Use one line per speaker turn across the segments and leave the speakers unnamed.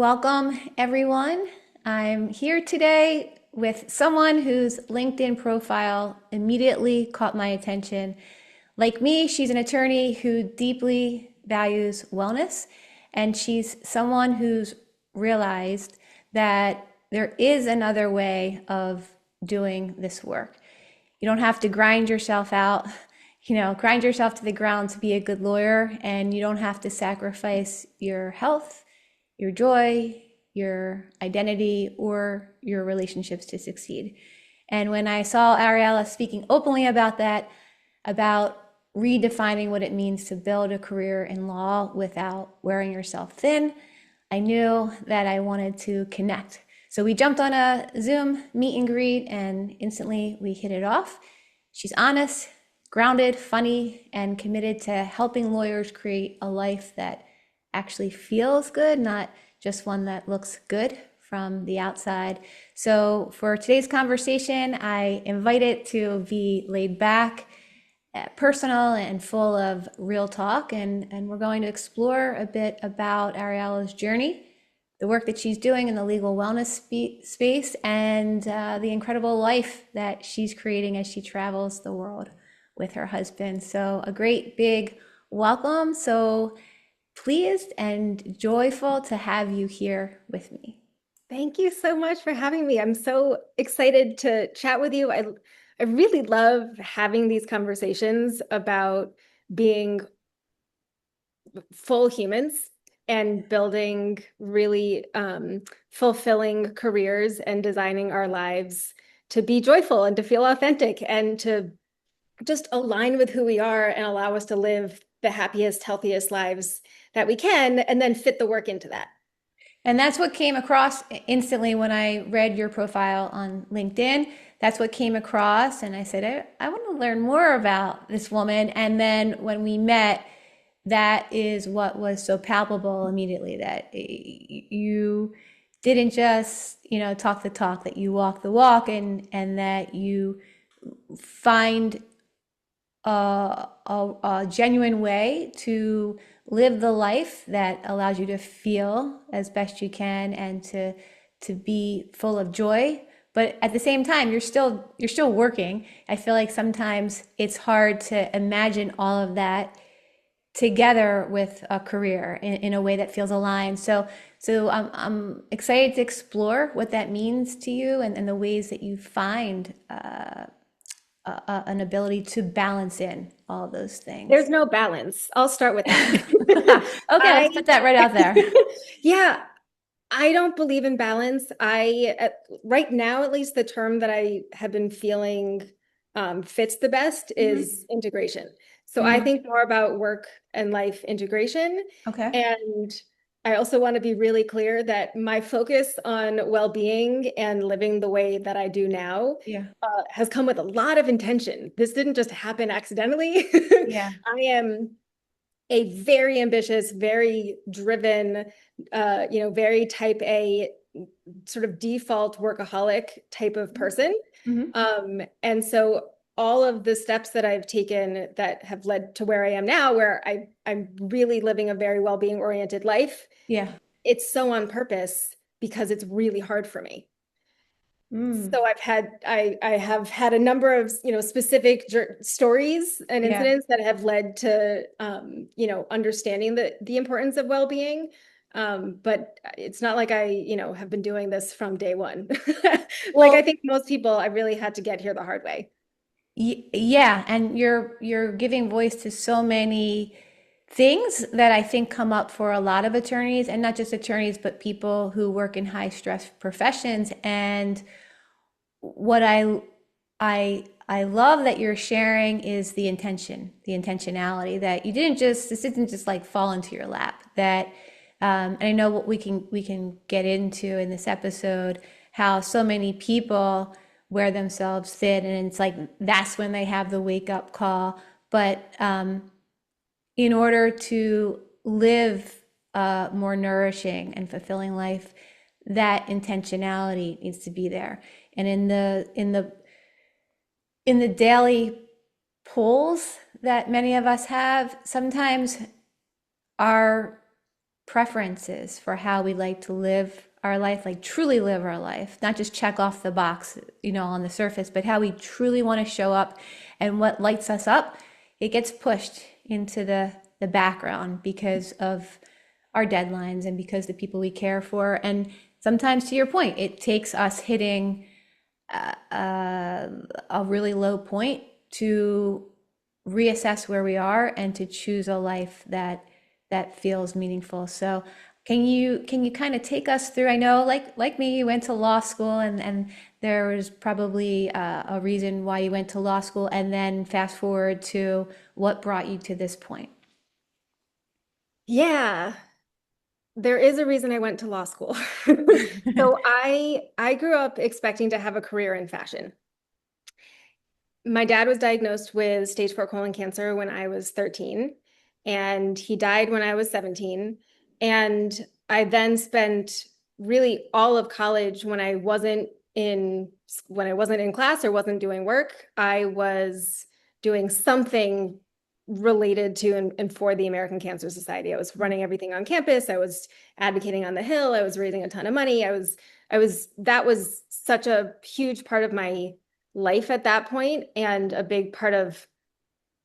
Welcome, everyone. I'm here today with someone whose LinkedIn profile immediately caught my attention. Like me, she's an attorney who deeply values wellness, and she's someone who's realized that there is another way of doing this work. You don't have to grind yourself out, grind yourself to the ground to be a good lawyer, and you don't have to sacrifice your health, your joy, your identity, or your relationships to succeed. And when I saw Ariella speaking openly about that, about redefining what it means to build a career in law without wearing yourself thin, I knew that I wanted to connect. So we jumped on a Zoom meet and greet, and instantly we hit it off. She's honest, grounded, funny, and committed to helping lawyers create a life that actually feels good, not just one that looks good from the outside. So for today's conversation, I invite it to be laid back, personal, and full of real talk. And we're going to explore a bit about Ariella's journey, the work that she's doing in the legal wellness space, and the incredible life that she's creating as she travels the world with her husband. So a great big welcome. So pleased and joyful to have you here with me.
Thank you so much for having me. I'm so excited to chat with you. I really love having these conversations about being full humans and building really fulfilling careers and designing our lives to be joyful and to feel authentic and to just align with who we are and allow us to live the happiest, healthiest lives that we can, and then fit the work into that.
And that's what came across instantly when I read your profile on LinkedIn. That's what came across. And I said, I want to learn more about this woman. And then when we met, that is what was so palpable immediately, that you didn't just, talk the talk, that you walk the walk, and that you find a genuine way to live the life that allows you to feel as best you can and to be full of joy. But at the same time, you're still working. I feel like sometimes it's hard to imagine all of that together with a career in a way that feels aligned. So I'm excited to explore what that means to you, and the ways that you find an ability to balance in all of those things.
There's no balance. I'll start with that.
Okay, let's
I,
put that right out there.
yeah, I don't believe in balance. Right now, at least, the term that I have been feeling fits the best
Mm-hmm.
is integration. So I
Mm-hmm.
think more about work and life integration.
Okay.
And I also want to be really clear that my focus on well-being and living the way that I do now
Yeah.
has come with a lot of intention. This didn't just happen accidentally.
Yeah.
I am a very ambitious, very driven, very type A sort of default workaholic type of person.
Mm-hmm.
And so all of the steps that I've taken that have led to where I am now, where I'm really living a very well-being oriented life,
Yeah.
it's so on purpose because it's really hard for me.
Mm.
So I have had a number of specific stories and
Yeah.
incidents that have led to understanding the importance of well-being. But it's not like I have been doing this from day one. Like I
Well,
think most people, I really had to get here the hard way.
yeah, and you're giving voice to so many things that I think come up for a lot of attorneys, and not just attorneys, but people who work in high stress professions. And what I love that you're sharing is the intentionality, that you didn't just this didn't just like fall into your lap. That and I know what we can get into in this episode, how so many people wear themselves thin, and it's like that's when they have the wake up call. But in order to live a more nourishing and fulfilling life, that intentionality needs to be there. And in the daily pulls that many of us have, sometimes our preferences for how we like to live our life, like truly live our life, not just check off the box, on the surface, but how we truly want to show up and what lights us up, it gets pushed into the background because of our deadlines and because the people we care for. And sometimes, to your point, it takes us hitting a really low point to reassess where we are and to choose a life that feels meaningful. So can you kind of take us through? I know, like me, you went to law school, and there was probably a reason why you went to law school, and then fast forward to what brought you to this point.
Yeah, there is a reason I went to law school. So I grew up expecting to have a career in fashion. My dad was diagnosed with stage 4 colon cancer when I was 13, and he died when I was 17. And I then spent really all of college when I wasn't in class or wasn't doing work, I was doing something related to and for the American Cancer Society. I was running everything on campus. I was advocating on the Hill. I was raising a ton of money. That was such a huge part of my life at that point, and a big part of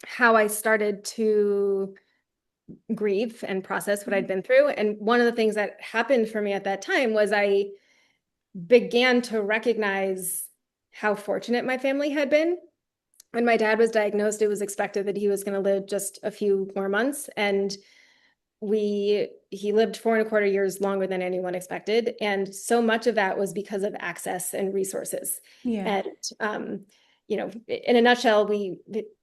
how I started to grieve and process what I'd been through. And one of the things that happened for me at that time was I began to recognize how fortunate my family had been. When my dad was diagnosed, it was expected that he was going to live just a few more months. And he lived 4.25 years longer than anyone expected. And so much of that was because of access and resources.
Yeah,
And, in a nutshell, we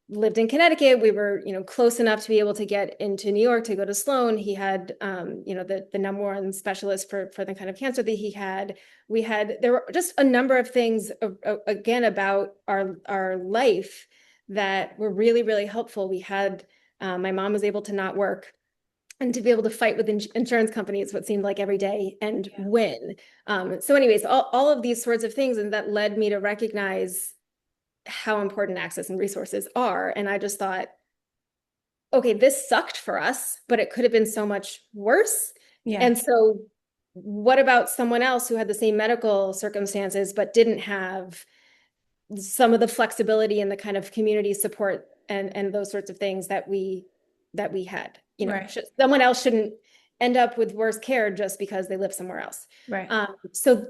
lived in Connecticut. We were, close enough to be able to get into New York to go to Sloan. He had, the number one specialist for the kind of cancer that he had. There were just a number of things, again, about our life that were really, really helpful. My mom was able to not work and to be able to fight with insurance companies what seemed like every day and
yeah,
win. So anyways, all of these sorts of things, and that led me to recognize how important access and resources are. And I just thought, okay, this sucked for us, but it could have been so much worse.
yeah,
And so what about someone else who had the same medical circumstances but didn't have some of the flexibility and the kind of community support and those sorts of things that we had?
right,
Someone else shouldn't end up with worse care just because they live somewhere else.
right.
So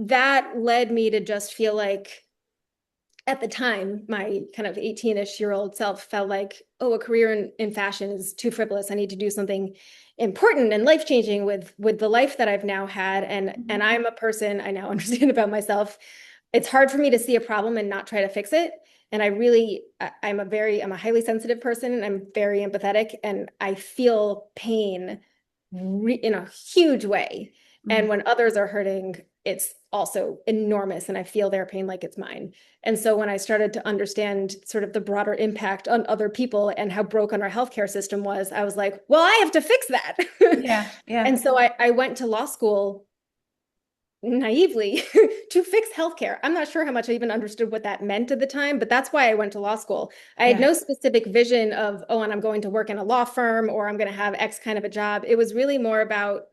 that led me to just feel like, at the time, my kind of 18-ish-year-old self felt like, oh, a career in fashion is too frivolous. I need to do something important and life-changing with the life that I've now had. And
Mhm.
I'm a person, I now understand about myself, it's hard for me to see a problem and not try to fix it. And I'm a highly sensitive person, and I'm very empathetic, and I feel pain in a huge way. And
Mhm.
when others are hurting, it's also enormous, and I feel their pain like it's mine. And so when I started to understand sort of the broader impact on other people and how broken our healthcare system was, I was like, well, I have to fix that.
Yeah, yeah,
And so I went to law school naively to fix healthcare. I'm not sure how much I even understood what that meant at the time, but that's why I went to law school. I had
yeah.
no specific vision of, oh, and I'm going to work in a law firm, or I'm going to have X kind of a job. It was really more about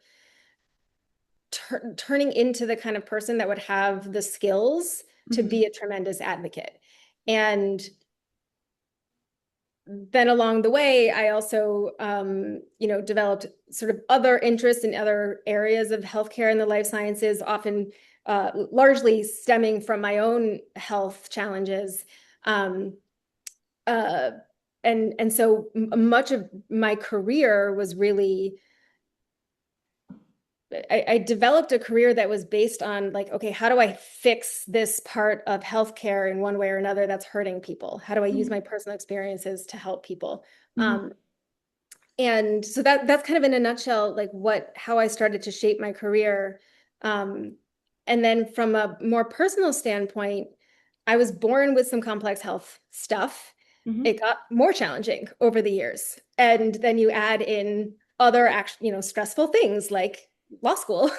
turning into the kind of person that would have the skills to
Mhm.
be a tremendous advocate. And then along the way, I also, developed sort of other interests in other areas of healthcare and the life sciences, often largely stemming from my own health challenges. Um, uh, and so much of my career was really, I developed a career that was based on, like, okay, how do I fix this part of healthcare in one way or another that's hurting people? How do I use
Mhm.
my personal experiences to help people?
Mhm.
And so that's kind of in a nutshell, like how I started to shape my career. Um, and then from a more personal standpoint, I was born with some complex health stuff.
Mhm.
It got more challenging over the years. And then you add in other stressful things like law school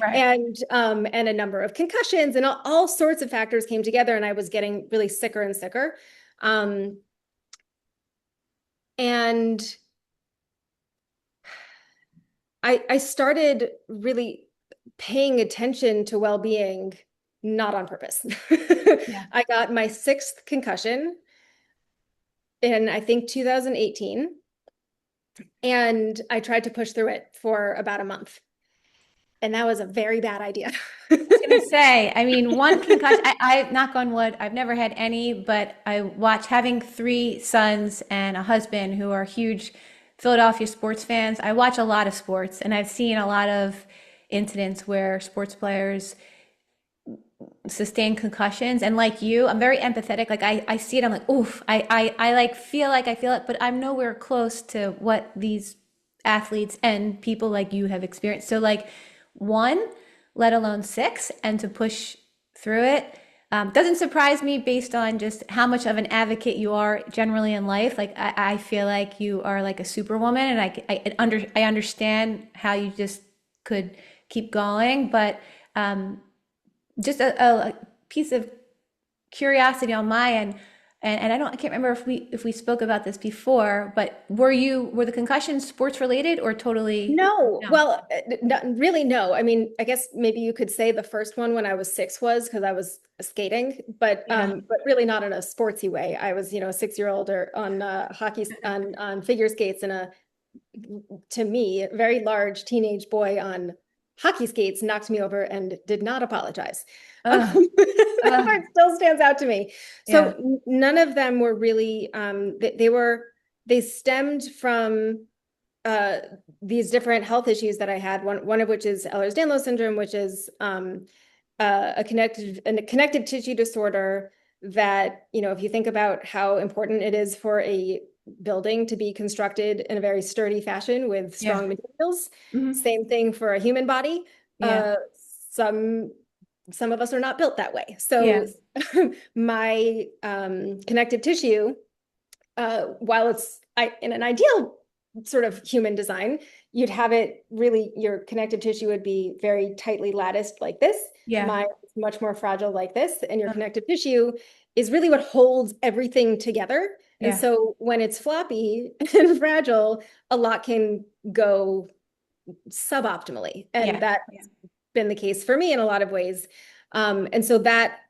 Right.
and a number of concussions, and all sorts of factors came together, and I was getting really sicker and sicker. Um, and I started really paying attention to well-being, not on purpose.
Yeah.
I got my sixth concussion in, I think, 2018, and I tried to push through it for about a month. And that was a very bad idea.
I was gonna say, I mean, one concussion, knock on wood, I've never had any, but I watch having three sons and a husband who are huge Philadelphia sports fans. I watch a lot of sports and I've seen a lot of incidents where sports players sustain concussions. And like you, I'm very empathetic. Like I see it, I'm like, oof, I like I feel it, but I'm nowhere close to what these athletes and people like you have experienced. So like one, let alone six, and to push through it. Doesn't surprise me based on just how much of an advocate you are generally in life. Like I feel like you are like a superwoman, and I understand how you just could keep going. But just a piece of curiosity on my end, and I can't remember if we spoke about this before, but were the concussions sports related or totally
No,
no?
well, really, no. I mean, I guess maybe you could say the first one when I was six was because I was skating,
Yeah.
but really not in a sportsy way. I was, a 6 year old or on hockey on figure skates and to me, a very large teenage boy on hockey skates knocked me over and did not apologize.
Ugh, ugh,
It still stands out to me.
yeah,
So none of them were really, they stemmed from uh, these different health issues that I had. One of which is Ehlers-Danlos syndrome, which is a connective tissue disorder that, if you think about how important it is for a building to be constructed in a very sturdy fashion with
yeah,
strong materials,
hmm,
same thing for a human body.
yeah,
Some some of us are not built that way.
yeah,
So my connective tissue, while in an ideal sort of human design, you'd have it really, your connective tissue would be very tightly latticed like this.
yeah,
Mine is much more fragile like this. And your
uh,
connective tissue is really what holds everything together. And
yeah,
so when it's floppy and fragile, a lot can go suboptimally. And
yeah,
that's
yeah,
been the case for me in a lot of ways. And so that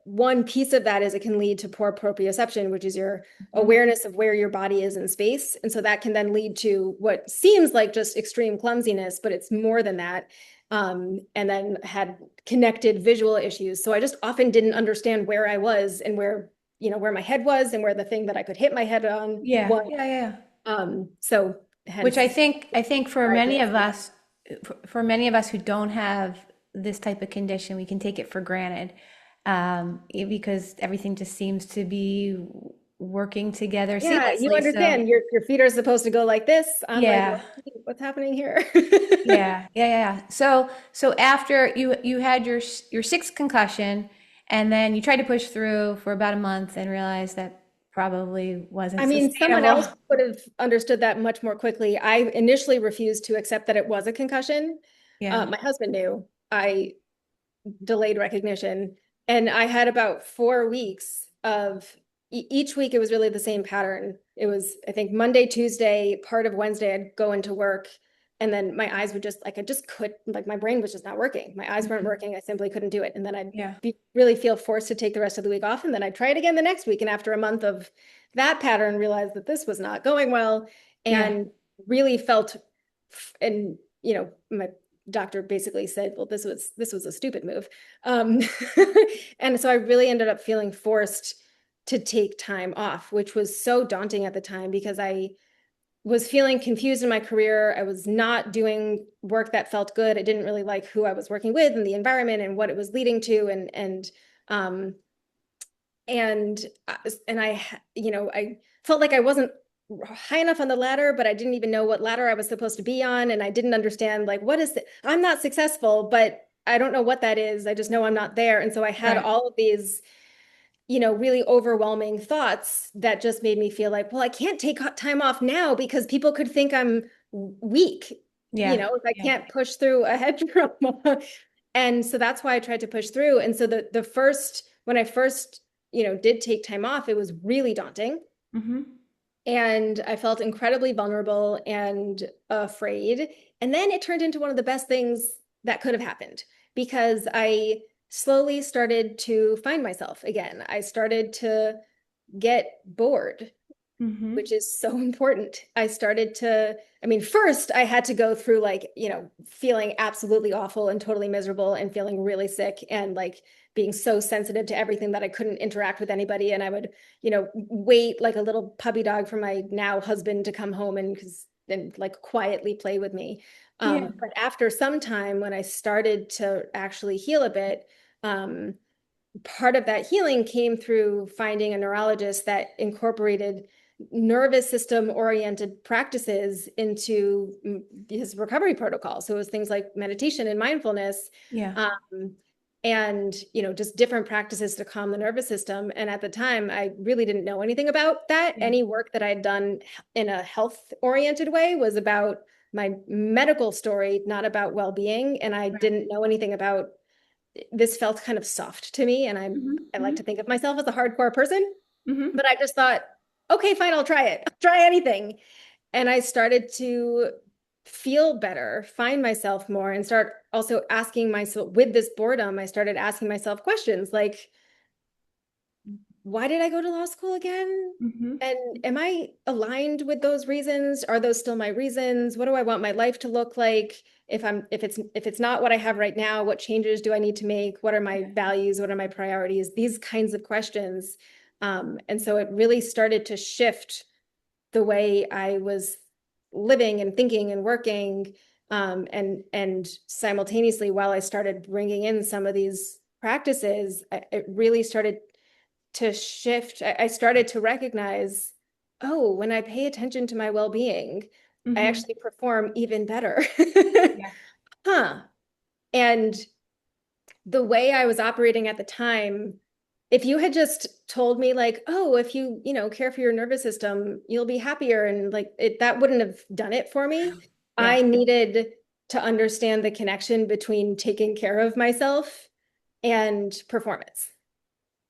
one piece of that is it can lead to poor proprioception, which is your
mhm,
awareness of where your body is in space. And so that can then lead to what seems like just extreme clumsiness, but it's more than that. And then had connected visual issues. So I just often didn't understand where I was and where my head was and where the thing that I could hit my head on
yeah,
was.
yeah, yeah.
So
Which
hence
I think for many of
diagnosis.
us, for many of us who don't have this type of condition, we can take it for granted, because everything just seems to be working together
Yeah, you
seamlessly. So
understand your feet are supposed to go like this. I'm like,
yeah,
what's happening here?
yeah. So after you had your sixth concussion, and then you tried to push through for about a month and realized that probably wasn't
I mean, someone else
sustainable.
would have understood that much more quickly. I initially refused to accept that it was a concussion.
Yeah.
My husband knew. I delayed recognition. And I had about 4 weeks of each week, it was really the same pattern. It was, I think, Monday, Tuesday, part of Wednesday, I'd go into work. And then my eyes would just like, I just could, like, my brain was just not working. My eyes weren't
Mhm.
working. I simply couldn't do it. And then
Yeah.
really feel forced to take the rest of the week off. And then I'd try it again the next week. And after a month of that pattern, realized that this was not going well
Yeah.
and really felt, and, my doctor basically said, well, this was a stupid move. Um, and so I really ended up feeling forced to take time off, which was so daunting at the time because I was feeling confused in my career. I was not doing work that felt good. I didn't really like who I was working with and the environment and what it was leading to. Um, and I felt like I wasn't high enough on the ladder, but I didn't even know what ladder I was supposed to be on, and I didn't understand, like, what is it? I'm not successful, but I don't know what that is. I just know I'm not there. And so I had
Right.
all of these, really overwhelming thoughts that just made me feel like, well, I can't take time off now because people could think I'm weak,
Yeah.
if I
Yeah.
can't push through a head trauma. And so that's why I tried to push through. And so when I first, did take time off, it was really daunting.
Hmm.
And I felt incredibly vulnerable and afraid. And then it turned into one of the best things that could have happened because I slowly started to find myself again. I started to get bored,
Mm-hmm.
which is so important. I started to, I mean, first I had to go through like, feeling absolutely awful and totally miserable and feeling really sick and like being so sensitive to everything that I couldn't interact with anybody. And I would, wait like a little puppy dog for my now husband to come home and like quietly play with me.
Yeah.
But after some time, when I started to actually heal a bit, part of that healing came through finding a neurologist that incorporated nervous system oriented practices into his recovery protocol. So it was things like meditation and mindfulness,
Yeah.
um, and just different practices to calm the nervous system. And at the time, I really didn't know anything about that.
Yeah.
Any work that I had done in a health oriented way was about my medical story, not about well-being. And I
Right.
didn't know anything about this felt kind of soft to me. And I like
Mm-hmm.
to think of myself as a hardcore person,
Mm-hmm.
but I just thought, okay, fine, I'll try it. I'll try anything. And I started to feel better, find myself more, and start also asking myself with this boredom, I started asking myself questions like, why did I go to law school again?
Mm-hmm.
And am I aligned with those reasons? Are those still my reasons? What do I want my life to look like? If it's not what I have right now, what changes do I need to make? What are my
Yeah.
values? What are my priorities? These kinds of questions. And so it really started to shift the way I was living and thinking and working. And simultaneously, while I started bringing in some of these practices, it really started to shift. I started to recognize, oh, when I pay attention to my well-being, I
Mm-hmm.
actually perform even better.
Yeah.
Huh. And the way I was operating at the time, if you had just told me like, oh, if you care for your nervous system, you'll be happier and like that wouldn't have done it for me.
Yeah.
I needed to understand the connection between taking care of myself and performance.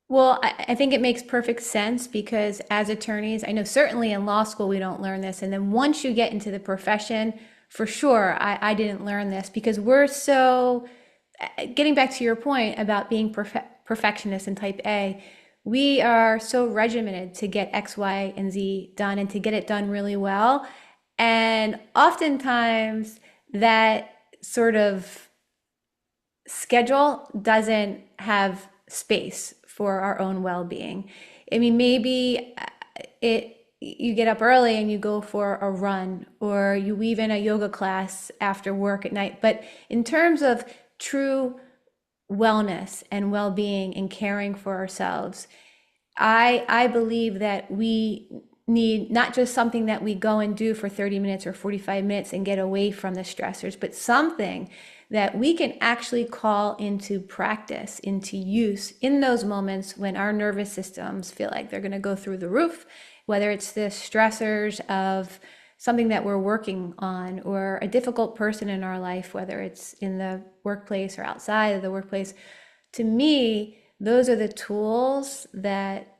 Well, I think it makes perfect sense because as attorneys, I know certainly in law school we don't learn this. And then once you get into the profession, for sure, I didn't learn this because we're so, getting back to your point about being perfectionist and type A, we are so regimented to get X, Y, and Z done and to get it done really well. And oftentimes that sort of schedule doesn't have space for our own well-being. I mean, maybe it you get up early and you go for a run or you weave in a yoga class after work at night. But in terms of true wellness and well-being and caring for ourselves, I believe that we need not just something that we go and do for 30 minutes or 45 minutes and get away from the stressors, but something that we can actually call into practice, into use in those moments when our nervous systems feel like they're going to go through the roof, whether it's the stressors of something that we're working on or a difficult person in our life, whether it's in the workplace or outside of the workplace. To me, those are the tools that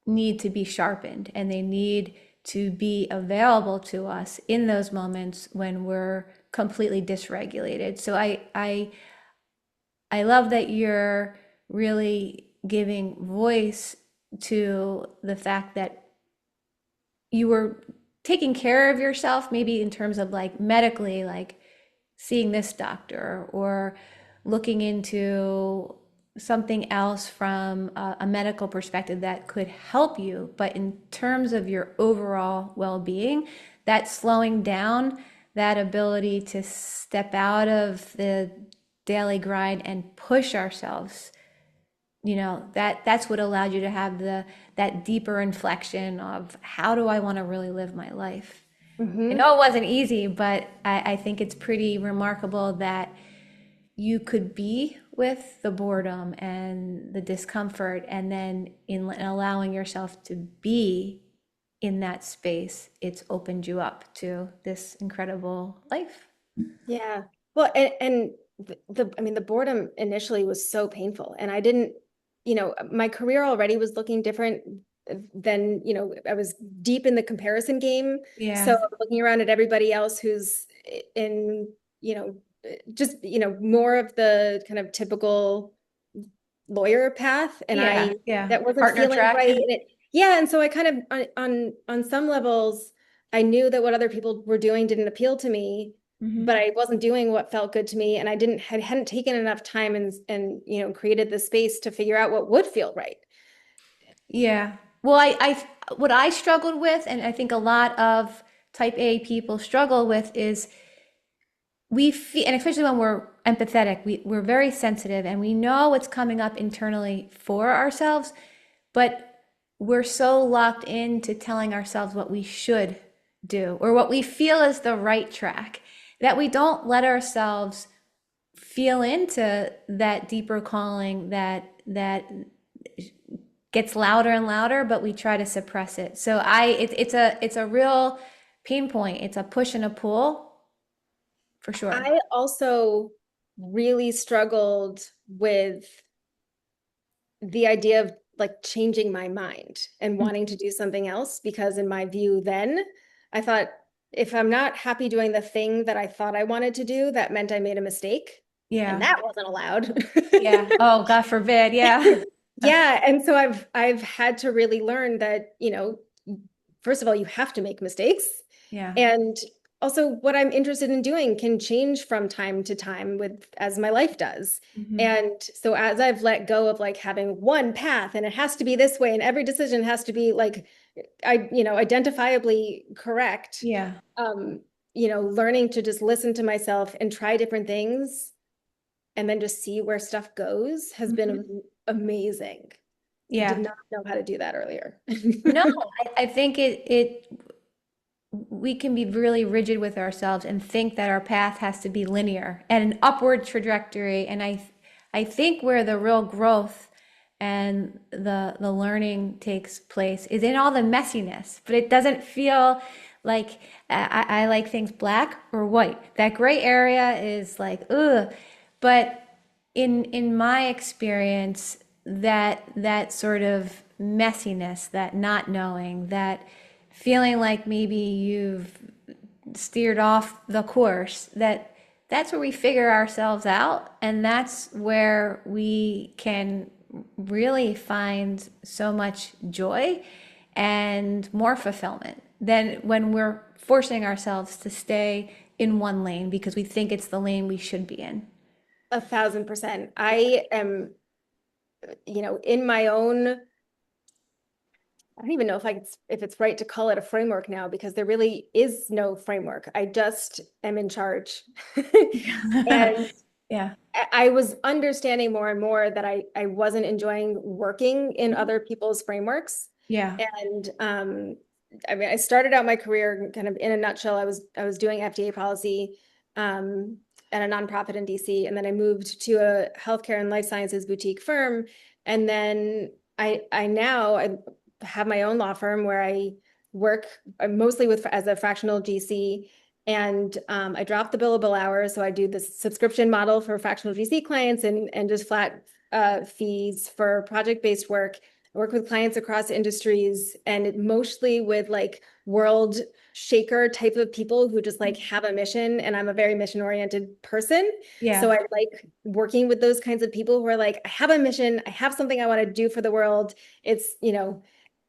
need to be sharpened and they need to be available to us in those moments when we're completely dysregulated. So I love that you're really giving voice to the fact that you were taking care of yourself, maybe in terms of like medically, like seeing this doctor or looking into something else from a medical perspective that could help you. But in terms of your overall well being, that slowing down, that ability to step out of the daily grind and push ourselves, that's what allowed you to have that deeper inflection of how do I want to really live my life. I
Hmm.
know it wasn't easy, but I think it's pretty remarkable that you could be with the boredom and the discomfort, and then in allowing yourself to be in that space, it's opened you up to this incredible life.
Yeah. Well, and I mean, the boredom initially was so painful, and I didn't, my career already was looking different then, I was deep in the comparison game. So
Yeah.
looking around at everybody else who's in, you know, just, more of the kind of typical lawyer path, and
Yeah. Yeah.
that wasn't
Partner
feeling
track.
right. And yeah. And so I kind of, on some levels, I knew that what other people were doing didn't appeal to me, but
Hmm.
I wasn't doing what felt good to me. And I hadn't taken enough time and, created the space to figure out what would feel right.
Yeah. Well, what I struggled with, and I think a lot of type A people struggle with, is we feel, and especially when we're empathetic, we're very sensitive and we know what's coming up internally for ourselves, but we're so locked into telling ourselves what we should do or what we feel is the right track that we don't let ourselves feel into that deeper calling that gets louder and louder, but we try to suppress it. So it's a real pain point. It's a push and a pull for sure.
I also really struggled with the idea of like changing my mind and wanting to do something else, because in my view then, I thought if I'm not happy doing the thing that I thought I wanted to do, that meant I made a mistake, and
Yeah.
that wasn't allowed.
Yeah. Oh, God forbid. Yeah.
Yeah, and so I've had to really learn that, first of all, you have to make mistakes.
Yeah.
And also what I'm interested in doing can change from time to time with as my life does.
Hmm.
And so as I've let go of like having one path and it has to be this way and every decision has to be like identifiably correct,
Yeah.
um, learning to just listen to myself and try different things and then just see where stuff goes has
Hmm.
been amazing. I did
Yeah.
not know how to do that earlier.
No, I think we can be really rigid with ourselves and think that our path has to be linear and an upward trajectory. And I think where the real growth and the learning takes place is in all the messiness, but it doesn't feel like I like things black or white. That gray area is like, ugh. But in my experience, that sort of messiness, that not knowing, that feeling like maybe you've steered off the course, that's where we figure ourselves out, and that's where we can really find so much joy and more fulfillment than when we're forcing ourselves to stay in one lane because we think it's the lane we should be in.
1,000%. I am, in my own, I don't even know if it's right to call it a framework now, because there really is no framework. I just am in charge. And
Yeah.
I was understanding more and more that I wasn't enjoying working in other people's frameworks.
Yeah.
And I mean, I started out my career kind of in a nutshell. I was doing FDA policy um, at a nonprofit in DC, and then I moved to a healthcare and life sciences boutique firm. And then I have my own law firm where I work mostly with as a fractional GC. And I dropped the billable hours. So I do this subscription model for fractional GC clients and just flat fees for project-based work. I work with clients across industries and mostly with like world shaker type of people who just like have a mission. And I'm a very mission oriented person. So
Yeah.
I like working with those kinds of people who are like, I have a mission, I have something I want to do for the world. It's,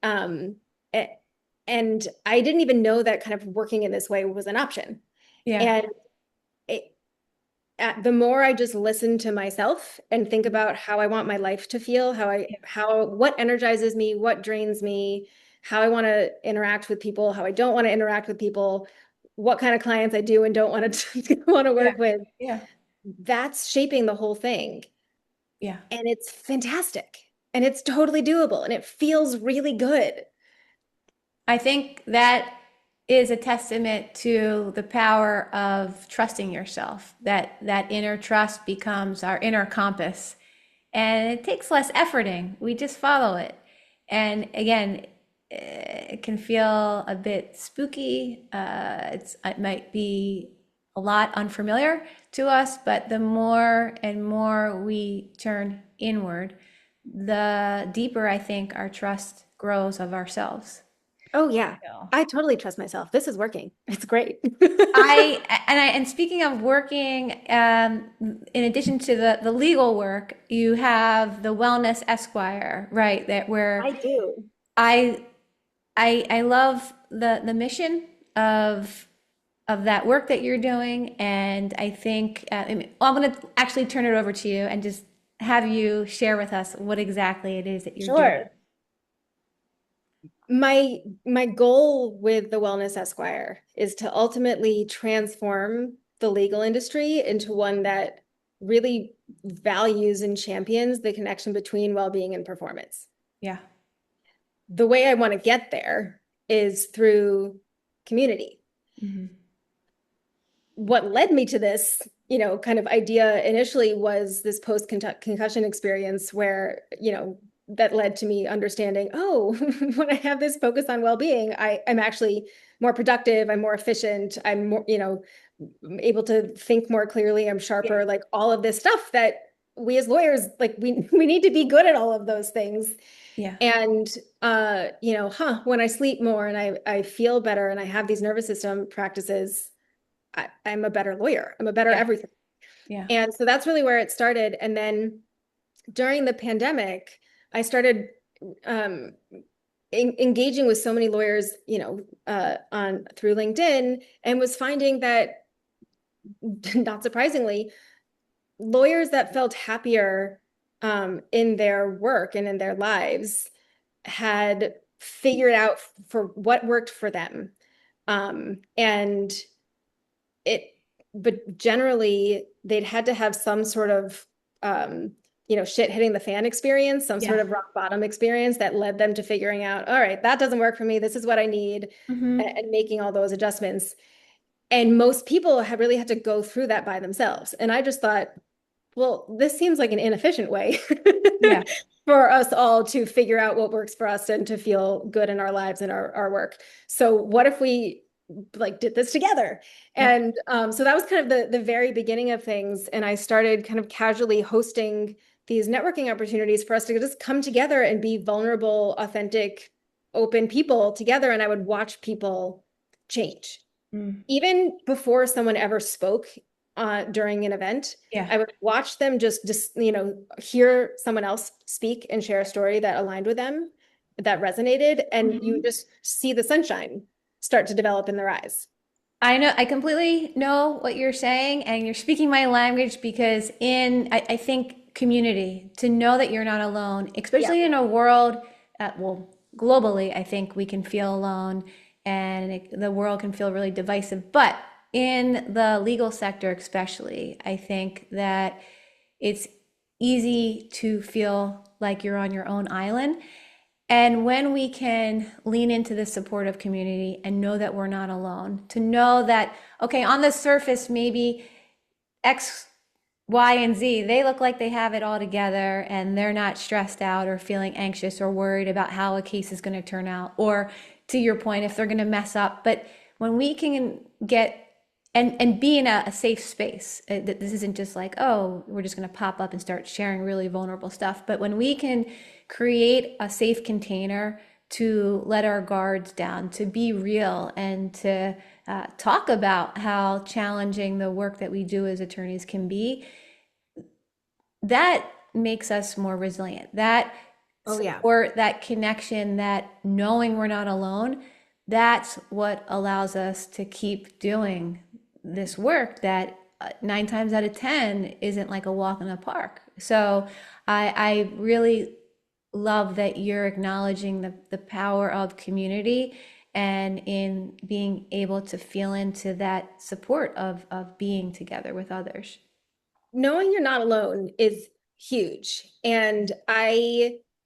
um, and I didn't even know that kind of working in this way was an option.
Yeah.
And it, the more I just listen to myself and think about how I want my life to feel, what energizes me, what drains me, how I want to interact with people, how I don't want to interact with people, what kind of clients I do and don't want to want to
Yeah.
work with,
Yeah.
that's shaping the whole thing.
Yeah.
And it's fantastic. And it's totally doable. And it feels really good.
I think that is a testament to the power of trusting yourself, that inner trust becomes our inner compass. And it takes less efforting. We just follow it. And again, it can feel a bit spooky. It might be a lot unfamiliar to us, but the more and more we turn inward, the deeper I think our trust grows of ourselves.
Oh yeah.
So
I totally trust myself. This is working. It's great.
and speaking of working, in addition to the legal work, you have the Wellness Esquire, right? That where
I do.
I I love the mission of that work that you're doing, and I think I'm going to actually turn it over to you and just have you share with us what exactly it is that you're doing.
Sure. My goal with the Wellness Esquire is to ultimately transform the legal industry into one that really values and champions the connection between well-being and performance.
Yeah.
The way I want to get there is through community.
Hmm.
What led me to this, kind of idea initially was this post-concussion experience where, that led to me understanding, oh, when I have this focus on well-being, I'm actually more productive, I'm more efficient, I'm more, able to think more clearly, I'm
Yeah.
sharper, like all of this stuff that we as lawyers, like we need to be good at all of those things.
Yeah.
And when I sleep more and I feel better and I have these nervous system practices, I'm a better lawyer. I'm a better
Yeah.
everything.
Yeah.
And so that's really where it started. And then during the pandemic, I started um, engaging with so many lawyers, on through LinkedIn, and was finding that, not surprisingly, lawyers that felt happier in their work and in their lives had figured out for what worked for them. And it, but generally they'd had to have some sort of shit hitting the fan experience, some sort
Yeah.
of rock bottom experience that led them to figuring out, all right, that doesn't work for me, this is what I need,
Hmm.
and making all those adjustments. And most people have really had to go through that by themselves. And I just thought, well, this seems like an inefficient way
Yeah.
for us all to figure out what works for us and to feel good in our lives and our work. So what if we like did this together?
Yep.
And so that was kind of the very beginning of things. And I started kind of casually hosting these networking opportunities for us to just come together and be vulnerable, authentic, open people together. And I would watch people change.
Mm.
Even before someone ever spoke during an event,
Yeah.
I would watch them just hear someone else speak and share a story that aligned with them, that resonated, and you
Mhm.
just see the sunshine start to develop in their eyes.
I know, I completely know what you're saying, and you're speaking my language because I think community, to know that you're not alone,
Yeah.
especially in a world, well, globally, I think we can feel alone and the world can feel really divisive. But in the legal sector, especially, I think that it's easy to feel like you're on your own island. And when we can lean into this supportive community and know that we're not alone, to know that, okay, on the surface, maybe X, Y, and Z, they look like they have it all together and they're not stressed out or feeling anxious or worried about how a case is going to turn out, or to your point, if they're going to mess up. But when we can get and be in a safe space, that this isn't just like, oh, we're just going to pop up and start sharing really vulnerable stuff. But when we can create a safe container to let our guards down, to be real, and to talk about how challenging the work that we do as attorneys can be, that makes us more resilient. That
Oh yeah.
support, that connection, that knowing we're not alone, that's what allows us to keep doing this work that 9 times out of 10 isn't like a walk in the park. So I really love that you're acknowledging the power of community and in being able to feel into that support of being together with others.
Knowing you're not alone is huge. And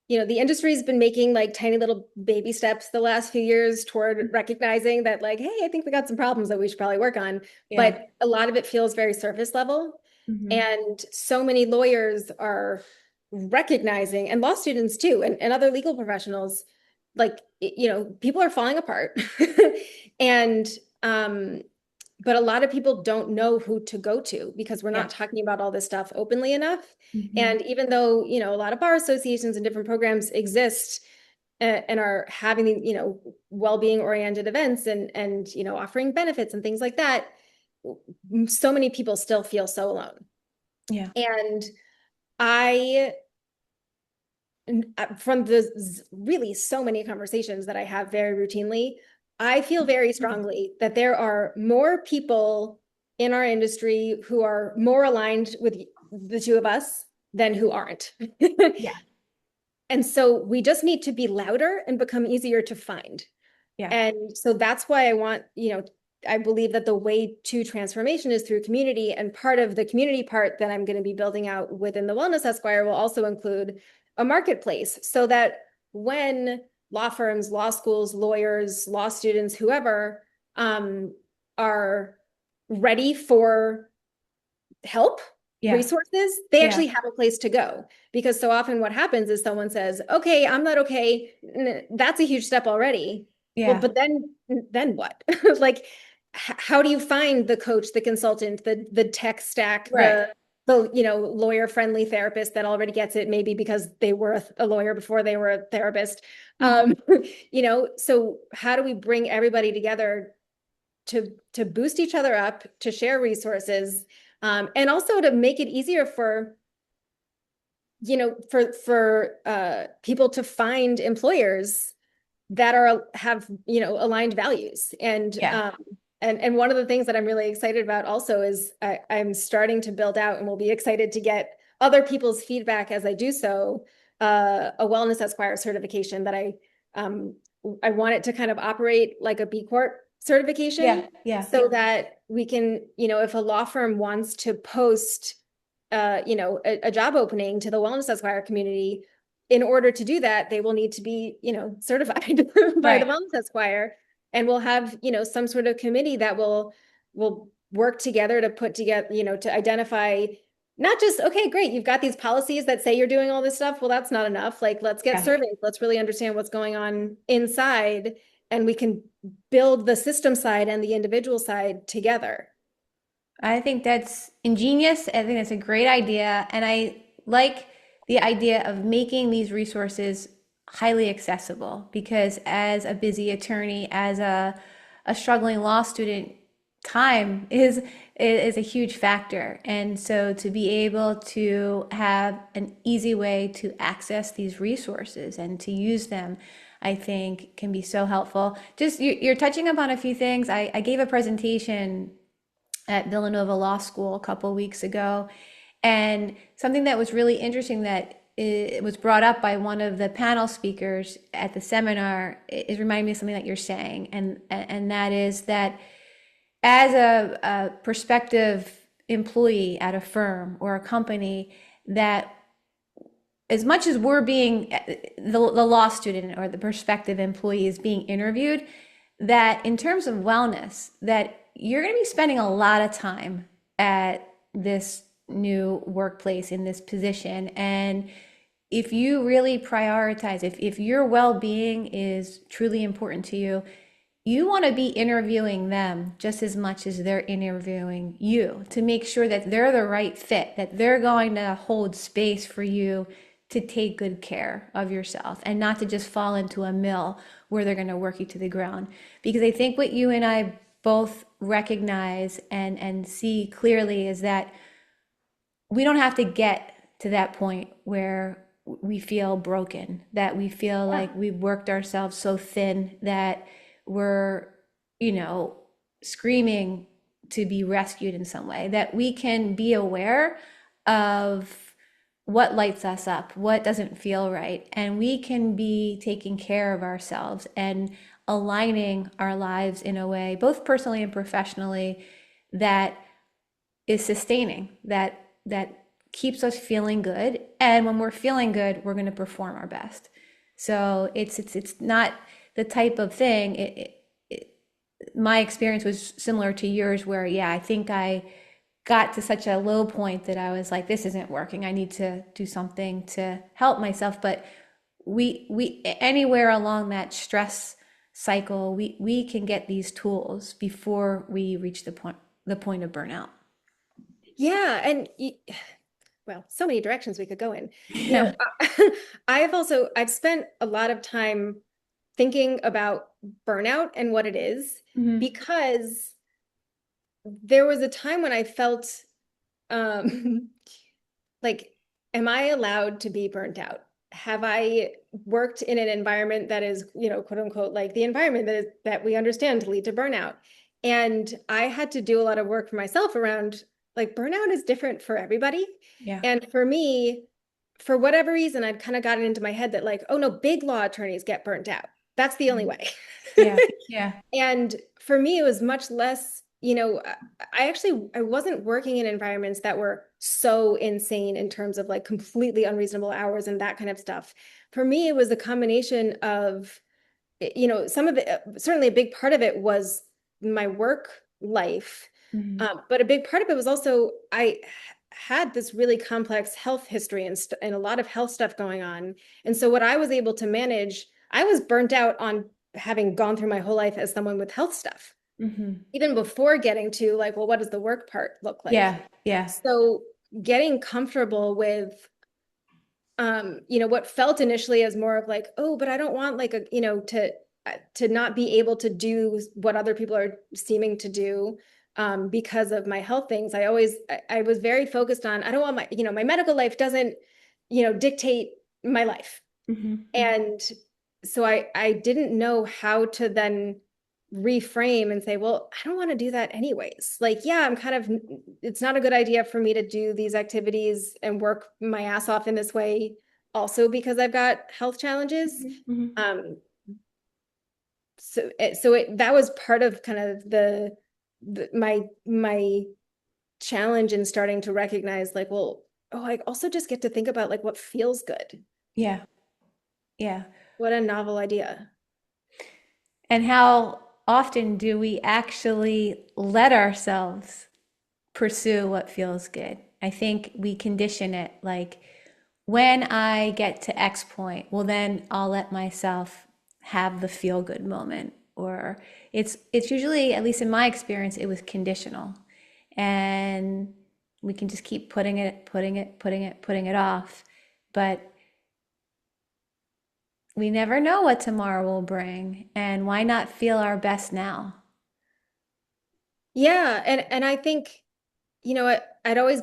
the industry's been making like tiny little baby steps the last few years toward recognizing that, like, hey, I think we got some problems that we should probably work on.
Yeah.
But a lot of it feels very surface level.
Hmm.
And so many lawyers are recognizing, and law students too, and other legal professionals, like, people are falling apart. And but a lot of people don't know who to go to because we're
Yeah.
not talking about all this stuff openly enough.
Hmm.
And even though, a lot of bar associations and different programs exist, and are having the, well-being oriented events and offering benefits and things like that, so many people still feel so alone.
Yeah.
And I from the really so many conversations that I have very routinely, I feel very strongly that there are more people in our industry who are more aligned with the two of us than who aren't.
Yeah.
And so we just need to be louder and become easier to find.
Yeah.
And so that's why I want, I believe that the way to transformation is through community. And part of the community part that I'm going to be building out within the Wellness Esquire will also include a marketplace so that when law firms, law schools, lawyers, law students, whoever are ready for help,
Yeah.
resources, they
Yeah.
actually have a place to go. Because so often what happens is someone says, okay, I'm not okay. That's a huge step already. Well,
Yeah.
but then what? Like, how do you find the coach, the consultant, the tech stack,
Right.
the lawyer friendly therapist that already gets it, maybe because they were a lawyer before they were a therapist.
Mhm.
So how do we bring everybody together to boost each other up, to share resources, and also to make it easier for people to find employers that have aligned values. And
Yeah.
and one of the things that I'm really excited about also is I'm starting to build out, and will be excited to get other people's feedback as I do so, a Wellness Esquire certification that I want it to kind of operate like a B Corp certification,
Yeah. Yeah.
so that we can, if a law firm wants to post a job opening to the Wellness Esquire community, in order to do that, they will need to be, certified by the
Right.
Wellness Esquire. And we'll have, some sort of committee that will work together to put together, to identify not just, okay, great, you've got these policies that say you're doing all this stuff. Well, that's not enough. Like, let's get
Yeah.
surveys. Let's really understand what's going on inside, and we can build the system side and the individual side together.
I think that's ingenious. I think that's a great idea. And I like the idea of making these resources highly accessible because as a busy attorney, as a struggling law student, time is a huge factor. And so to be able to have an easy way to access these resources and to use them, I think can be so helpful. Just you're touching upon a few things. I gave a presentation at Villanova Law School a couple of weeks ago. And something that was really interesting that it was brought up by one of the panel speakers at the seminar is reminding me of something that you're saying. And that is that as a prospective employee at a firm or a company, that as much as we're being the law student or the prospective employee is being interviewed, that in terms of wellness, that you're going to be spending a lot of time at this new workplace in this position. And if you really prioritize, if your well-being is truly important to you, you want to be interviewing them just as much as they're interviewing you to make sure that they're the right fit, that they're going to hold space for you to take good care of yourself and not to just fall into a mill where they're going to work you to the ground. Because I think what you and I both recognize and see clearly is that we don't have to get to that point where we feel broken, that we feel
Yeah.
like we've worked ourselves so thin that we're, you know, screaming to be rescued in some way, that we can be aware of what lights us up, what doesn't feel right, and we can be taking care of ourselves and aligning our lives in a way, both personally and professionally, that is sustaining, that keeps us feeling good. And when we're feeling good, we're going to perform our best. So it's not the type of thing. My experience was similar to yours, where yeah, I think I got to such a low point that I was like, this isn't working. I need to do something to help myself. But we anywhere along that stress cycle, we can get these tools before we reach the point of burnout.
Yeah, and well, so many directions we could go in. You know,
Yeah.
I've spent a lot of time thinking about burnout and what it is,
Hmm.
because there was a time when I felt um like, am I allowed to be burnt out? Have I worked in an environment that is, quote unquote, like the environment that we understand to lead to burnout? And I had to do a lot of work for myself around, like, burnout is different for everybody.
Yeah.
And for me, for whatever reason, I'd kind of gotten into my head that, like, oh no, big law attorneys get burnt out. That's the only
Mhm.
way.
Yeah. Yeah.
And for me, it was much less, I wasn't working in environments that were so insane in terms of, like, completely unreasonable hours and that kind of stuff. For me, it was a combination of, some of it, certainly a big part of it was my work life.
Hmm.
But a big part of it was also, had this really complex health history and a lot of health stuff going on. And so what I was able to manage, I was burnt out on having gone through my whole life as someone with health stuff,
Hmm.
even before getting to, like, well, what does the work part look like?
Yeah. Yeah.
So getting comfortable with, what felt initially as more of like, oh, but I don't want, like, to not be able to do what other people are seeming to do, because of my health things. I was very focused on, I don't want my medical life doesn't, dictate my life.
Hmm.
And so I didn't know how to then reframe and say, well, I don't want to do that anyways. Like, yeah, it's not a good idea for me to do these activities and work my ass off in this way, also because I've got health challenges.
Hmm.
Um, that was part of kind of my challenge in starting to recognize, like, well, oh, I also just get to think about, like, what feels good.
Yeah. Yeah.
What a novel idea.
And how often do we actually let ourselves pursue what feels good? I think we condition it like when I get to X point, well then I'll let myself have the feel good moment. Or it's usually, at least in my experience, it was conditional. And we can just keep putting it off. But we never know what tomorrow will bring. And why not feel our best now?
Yeah, and I think, I'd always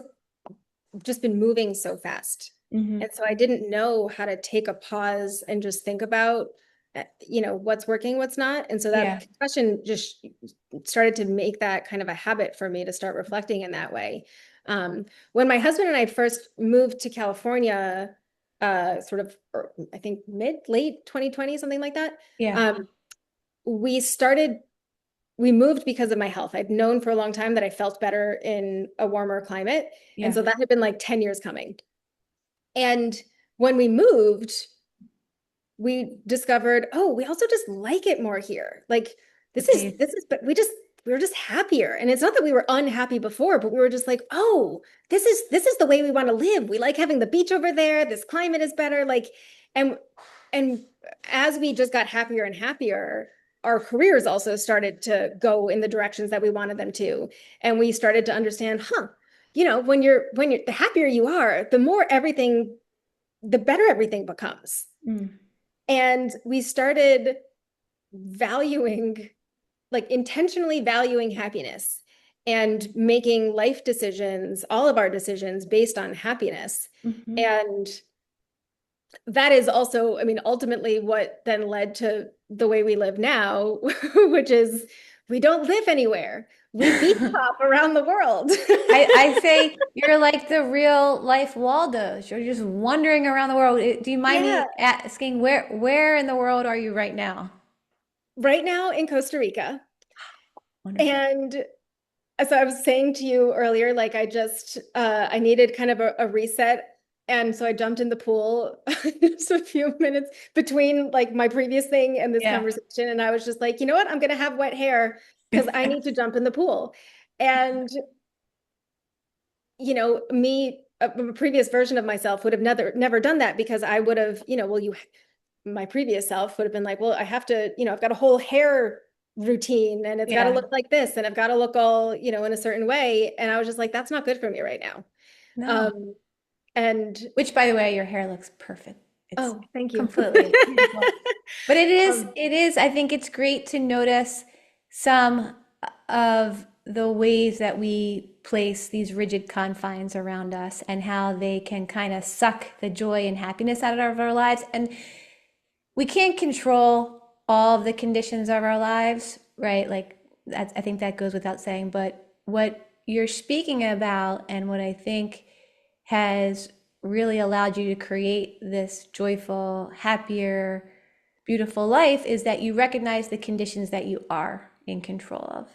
just been moving so fast.
Hmm.
And so I didn't know how to take a pause and just think about, what's working, what's not. And so
Yeah.
that question just started to make that kind of a habit for me to start reflecting in that way. When my husband and I first moved to California, sort of, I think late 2020, something like that.
Yeah.
Um, we started we moved because of my health. I'd known for a long time that I felt better in a warmer climate. And
Yeah.
so that had been like 10 years coming. And when we moved, we discovered, oh, we also just like it more here. Like,
The pace.
but we were just happier. And it's not that we were unhappy before, but we were just like, oh, this is the way we want to live. We like having the beach over there. This climate is better. Like, and and as we just got happier and happier, our careers also started to go in the directions that we wanted them to. And we started to understand, when you're the happier you are, the better everything becomes.
Mm.
And we started valuing, like, intentionally valuing happiness and making life decisions, all of our decisions, based on happiness.
Hmm.
And that is also, I mean, ultimately what then led to the way we live now, which is we don't live anywhere. We beach hop around the world.
I say you're like the real life Waldos. You're just wandering around the world. Do you mind
Yeah.
me asking where in the world are you right now?
Right now in Costa Rica.
Wonderful.
And so I was saying to you earlier, like, I needed kind of a reset. And so I jumped in the pool just a few minutes between, like, my previous thing and this
Yeah.
conversation. And I was just like, you know what? I'm going to have wet hair because I need to jump in the pool. And, a previous version of myself would have never done that, because I would have, my previous self would have been like, well, I have to, I've got a whole hair routine and it's got to
Yeah.
look like this and I've got to look all, in a certain way. And I was just like, that's not good for me right now.
No.
Um, And
Which, by the way, your hair looks perfect. It's
oh, thank you.
completely beautiful. But
Um,
I think it's great to notice some of the ways that we place these rigid confines around us and how they can kind of suck the joy and happiness out of our lives. And we can't control all of the conditions of our lives, right? Like I think that goes without saying. But what you're speaking about, and what I think has really allowed you to create this joyful, happier, beautiful life, is that you recognize the conditions that you are in control of.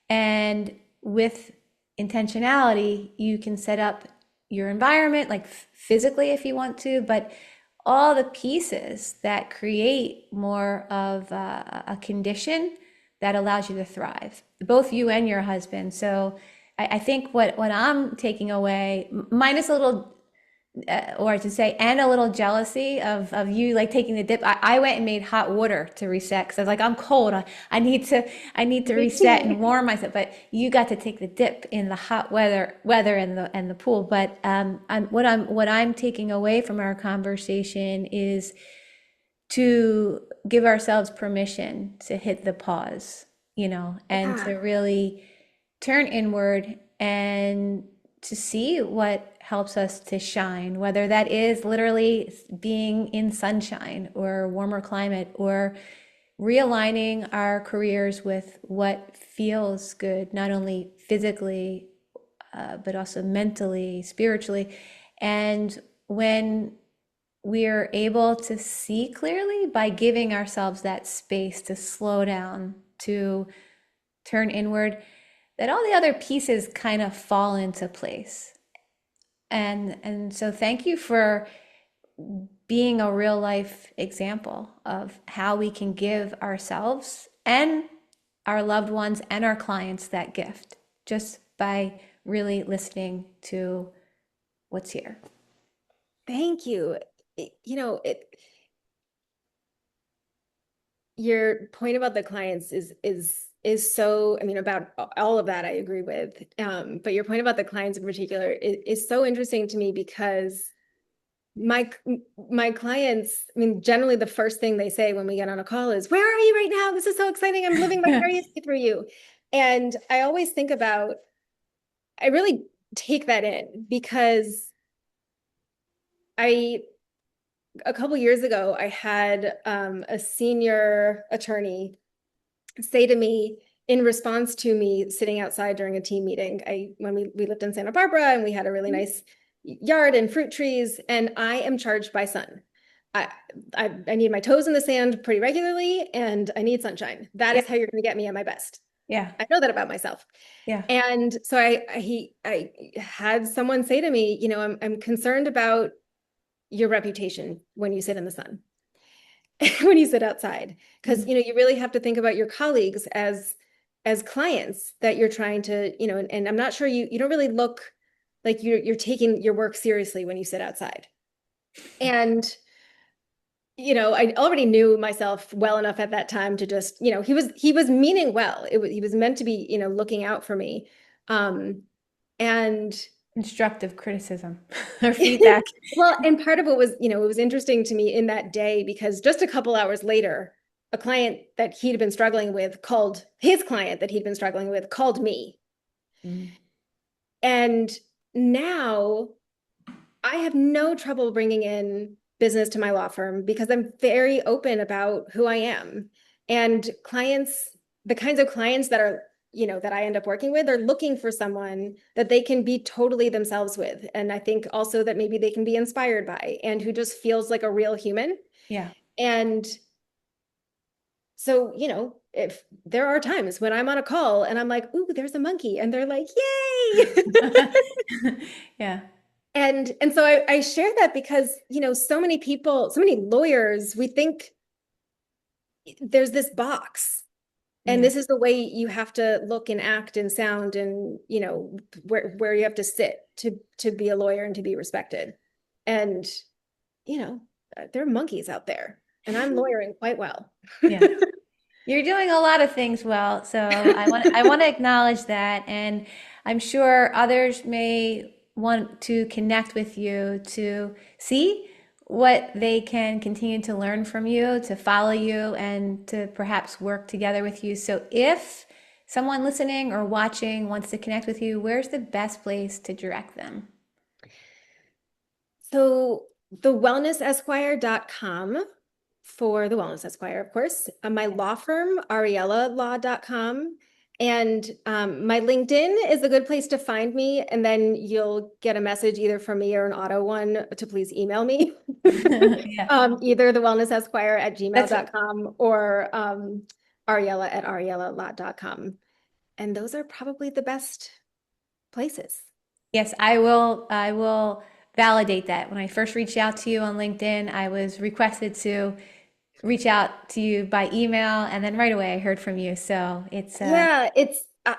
And with intentionality, you can set up your environment, like physically if you want to, but all the pieces that create more of a condition that allows you to thrive, both you and your husband. So I think what I'm taking away, minus a little or to say, and a little jealousy of you like taking the dip. I went and made hot water to reset because I was like, I'm cold. I need to reset and warm myself. But you got to take the dip in the hot weather and the pool. But what I'm taking away from our conversation is to give ourselves permission to hit the pause, and
yeah.
to really turn inward and to see what helps us to shine, whether that is literally being in sunshine or warmer climate, or realigning our careers with what feels good, not only physically, but also mentally, spiritually. And when we're able to see clearly by giving ourselves that space to slow down, to turn inward, that all the other pieces kind of fall into place. And so thank you for being a real life example of how we can give ourselves and our loved ones and our clients that gift just by really listening to what's here.
Thank you. Your point about the clients is so, I mean, about all of that I agree with. But your point about the clients in particular is so interesting to me because my my clients, I mean, generally the first thing they say when we get on a call is, "Where are you right now? This is so exciting. I'm living vicariously through you." And I always think about, I really take that in because I a couple years ago I had a senior attorney say to me in response to me sitting outside during a team meeting. When we lived in Santa Barbara and we had a really nice yard and fruit trees, and I am charged by sun. I, I need my toes in the sand pretty regularly, and I need sunshine. That
Yeah,
is how you're going to get me at my best.
yeah,
I know that about myself.
yeah.
And so I had someone say to me, I'm concerned about your reputation when you sit in the sun, when you sit outside, because
Mhm.
you really have to think about your colleagues as clients that you're trying to, and I'm not sure you don't really look like you're taking your work seriously when you sit outside. And I already knew myself well enough at that time to just, he was meaning well. He was meant to be, looking out for me. And
Constructive criticism or feedback.
well, and part of it was, it was interesting to me in that day because just a couple hours later, a client that he'd been struggling with called his client that he'd been struggling with called me.
Mm.
And now I have no trouble bringing in business to my law firm because I'm very open about who I am. And clients, the kinds of clients that are, that I end up working with are looking for someone that they can be totally themselves with. And I think also that maybe they can be inspired by and who just feels like a real human.
Yeah.
And so, if there are times when I'm on a call and I'm like, "Ooh, there's a monkey," and they're like, "Yay!"
Yeah.
And so I share that because, so many people, so many lawyers, we think there's this box and
Yeah.
this is the way you have to look and act and sound and, where you have to sit to be a lawyer and to be respected. And, you know, there are monkeys out there and I'm lawyering quite well.
Yeah. You're doing a lot of things well, so I want to acknowledge that, and I'm sure others may want to connect with you to see what they can continue to learn from you, to follow you, and to perhaps work together with you. So if someone listening or watching wants to connect with you, where's the best place to direct them?
So thewellnessesquire.com for the Wellness Esquire, of course. My law firm, ariellalaw.com. And my LinkedIn is a good place to find me. And then you'll get a message either from me or an auto one to please email me.
Yeah,
Either the wellness esquire at
that's
gmail.com or Ariella at ariellalaw.com. And those are probably the best places.
yes, I will validate that. When I first reached out to you on LinkedIn, I was requested to reach out to you by email, and then right away I heard from you. So it's
Yeah,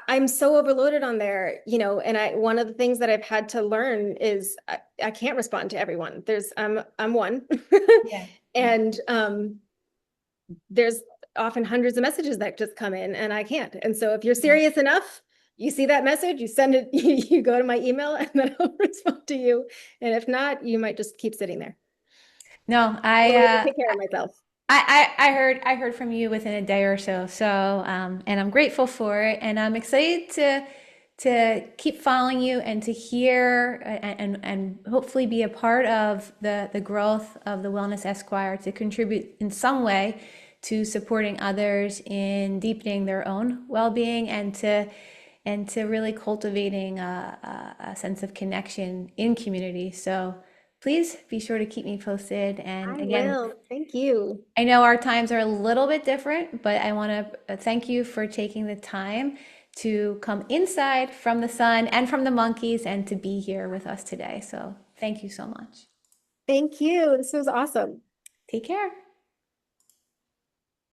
I'm so overloaded on there, and one of the things that I've had to learn is I can't respond to everyone. I'm one.
yeah, yeah.
And there's often hundreds of messages that just come in and I can't. And so if you're
Yeah.
serious enough, you see that message, you send it, you go to my email and then I'll respond to you. And if not, you might just keep sitting there.
No,
I'll be able to take care of myself.
I heard from you within a day or so. So and I'm grateful for it, and I'm excited to keep following you and to hear and hopefully be a part of the growth of the Wellness Esquire, to contribute in some way to supporting others in deepening their own well-being, and to really cultivating a sense of connection in community. So please be sure to keep me posted. And
I
again,
will. Thank you.
I know our times are a little bit different, but I want to thank you for taking the time to come inside from the sun and from the monkeys and to be here with us today. So thank you so much.
Thank you. This was awesome.
Take care.